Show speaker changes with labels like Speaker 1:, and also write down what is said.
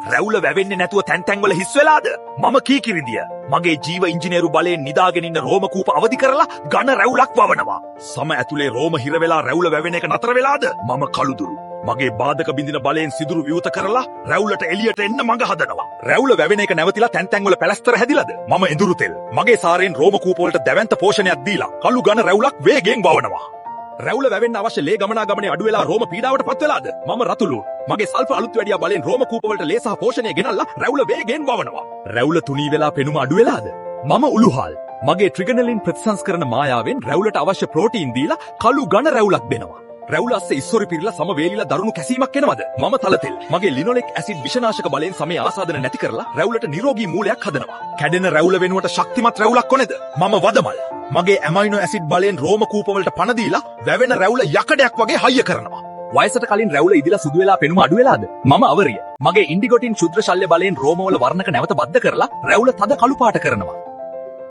Speaker 1: රැවුල වැවෙන්නේ නැතුව තැන් තැන්වල හිස් වෙලාද? මම කීකිරිඳිය. මගේ ජීව ඉංජිනේරු බලයෙන් නිදාගෙන ඉන්න රෝම කූප අවදි කරලා ඝන රැවුලක් වවනවා. සම ඇතුලේ රෝම හිර වෙලා රැවුල වැවෙන එක නතර වෙලාද? මම කළුදුරු. මගේ බාධක බින්දින බලයෙන් සිදුරු විවෘත කරලා රැවුලට එළියට එන්න මඟ හදනවා. රැවුල වැවෙන එක නැවතිලා තැන් තැන්වල පැලස්තර හැදිලාද? මම එඳුරු තෙල්. මගේ සාරයෙන් රෝම කූප වලට දැවැන්ත පෝෂණයක් දීලා කළු ඝන රැවුලක් වේගයෙන් වවනවා. රැවුල වැවෙන්න අවශ්‍ය ලේ ගමනාගමනේ අඩු වෙලා රෝම පීඩාවට පත් වෙලාද? මම රතුළු. මගේ සල්ෆර් අලුත් වැඩියා බලෙන් රෝම කූප වලට ලේ සහ පෝෂණය ගෙනල්ලා රැවුල වේගයෙන් වවනවා. රැවුල තුනී වෙලා පෙනුම අඩු වෙලාද? මම උළුහල්. මගේ ට්‍රිගනලින් ප්‍රතිසංස්කරණ මායාවෙන් රැවුලට අවශ්‍ය ප්‍රෝටීන් දීලා කළු ඝන රැවුලක් දෙනවා. රැවුල අස්සේ ඉස්සොරි පිරලා සම වේලිලා දරුණු කැසීමක් එනවද? මම තලතෙල්. මගේ ලිනොලෙක් ඇසිඩ් විෂනාශක බලෙන් සමේ ආසාදන නැති කරලා රැවුලට නිරෝගී මූලයක් හදනවා. කැඩෙන රැවුල වෙනුවට ශක්තිමත් රැවුලක් කොනේද? මම වදමල්. මගේ ඇමයිනෝ ඇසිඩ් බලෙන් රෝම කූප වලට පණ දීලා වැවෙන රැවුල යකඩයක් වගේ හයිය කරනවා. වයසට කලින් රැවුල ඉදිලා සුදු වෙලා පෙනුම අඩු වෙලාද? මම අවරිය. මගේ ඉන්ඩිගොටින් ශුද්‍ර ශල්‍ය බලෙන් රෝම වල වර්ණක නැවත බද්ධ කරලා රැවුල තද කළු පාට කරනවා.